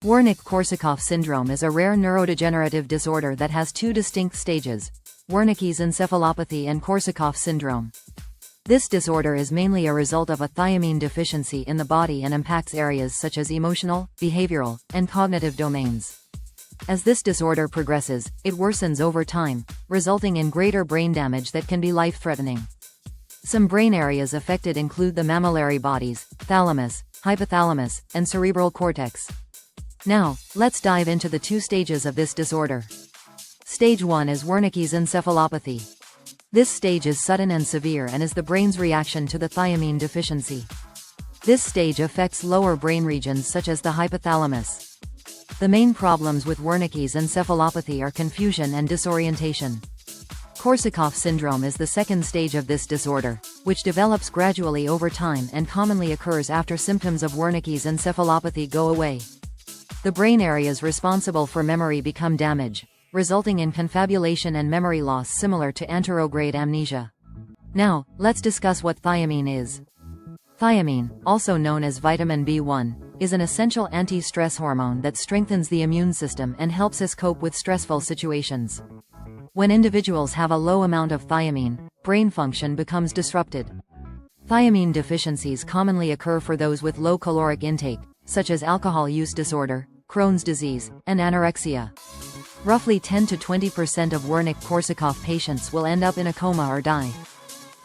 Wernicke-Korsakoff syndrome is a rare neurodegenerative disorder that has two distinct stages: Wernicke's encephalopathy and Korsakoff syndrome. This disorder is mainly a result of a thiamine deficiency in the body and impacts areas such as emotional, behavioral, and cognitive domains. As this disorder progresses, it worsens over time, resulting in greater brain damage that can be life-threatening. Some brain areas affected include the mammillary bodies, thalamus, hypothalamus, and cerebral cortex. Now, let's dive into the two stages of this disorder. Stage 1 is Wernicke's encephalopathy. This stage is sudden and severe and is the brain's reaction to the thiamine deficiency. This stage affects lower brain regions such as the hypothalamus. The main problems with Wernicke's encephalopathy are confusion and disorientation. Korsakoff syndrome is the second stage of this disorder, which develops gradually over time and commonly occurs after symptoms of Wernicke's encephalopathy go away. The brain areas responsible for memory become damaged, resulting in confabulation and memory loss similar to anterograde amnesia. Now, let's discuss what thiamine is. Thiamine, also known as vitamin B1, is an essential anti-stress hormone that strengthens the immune system and helps us cope with stressful situations. When individuals have a low amount of thiamine, brain function becomes disrupted. Thiamine deficiencies commonly occur for those with low caloric intake, such as alcohol use disorder, Crohn's disease, and anorexia. Roughly 10 to 20% of Wernicke-Korsakoff patients will end up in a coma or die.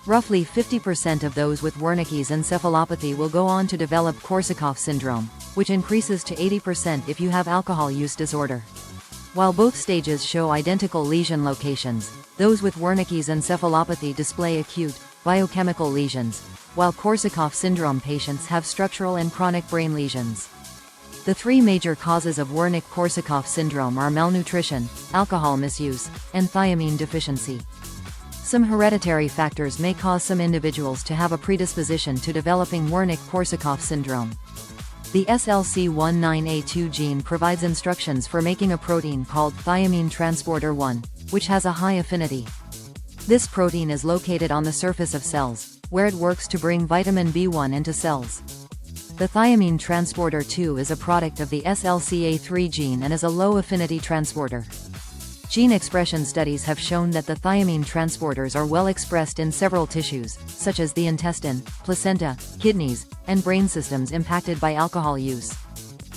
Roughly 50% of those with Wernicke's encephalopathy will go on to develop Korsakoff syndrome, which increases to 80% if you have alcohol use disorder. While both stages show identical lesion locations, those with Wernicke's encephalopathy display acute, biochemical lesions, while Korsakoff syndrome patients have structural and chronic brain lesions. The three major causes of Wernicke-Korsakoff syndrome are malnutrition, alcohol misuse, and thiamine deficiency. Some hereditary factors may cause some individuals to have a predisposition to developing Wernicke-Korsakoff syndrome. The SLC19A2 gene provides instructions for making a protein called thiamine transporter 1, which has a high affinity. This protein is located on the surface of cells, where it works to bring vitamin B1 into cells. The thiamine transporter 2 is a product of the SLCA3 gene and is a low-affinity transporter. Gene expression studies have shown that the thiamine transporters are well expressed in several tissues, such as the intestine, placenta, kidneys, and brain systems impacted by alcohol use.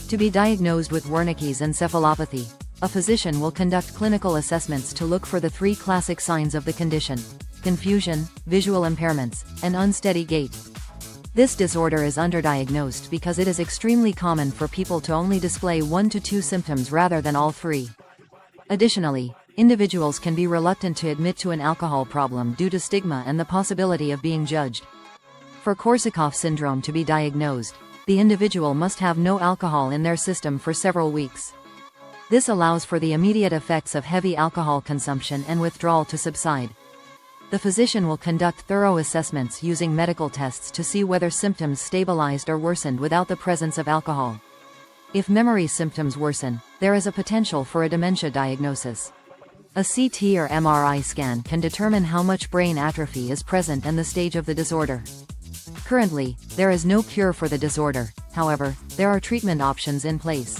To be diagnosed with Wernicke's encephalopathy, a physician will conduct clinical assessments to look for the three classic signs of the condition: confusion, visual impairments, and unsteady gait. This disorder is underdiagnosed because it is extremely common for people to only display 1 to 2 symptoms rather than all three. Additionally, individuals can be reluctant to admit to an alcohol problem due to stigma and the possibility of being judged. For Korsakoff syndrome to be diagnosed, the individual must have no alcohol in their system for several weeks. This allows for the immediate effects of heavy alcohol consumption and withdrawal to subside. The physician will conduct thorough assessments using medical tests to see whether symptoms stabilized or worsened without the presence of alcohol. If memory symptoms worsen, there is a potential for a dementia diagnosis. A CT or MRI scan can determine how much brain atrophy is present and the stage of the disorder. Currently, there is no cure for the disorder. However, there are treatment options in place.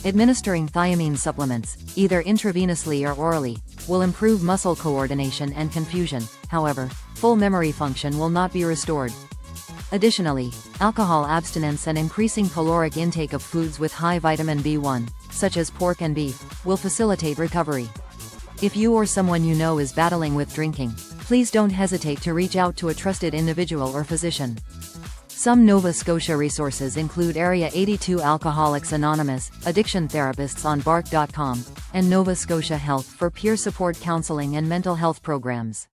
Administering thiamine supplements, either intravenously or orally, will improve muscle coordination and confusion. However, full memory function will not be restored. Additionally, alcohol abstinence and increasing caloric intake of foods with high vitamin B1, such as pork and beef, will facilitate recovery. If you or someone you know is battling with drinking, please don't hesitate to reach out to a trusted individual or physician. Some Nova Scotia resources include Area 82 Alcoholics Anonymous, addiction therapists on bark.com, and Nova Scotia Health for peer support counseling and mental health programs.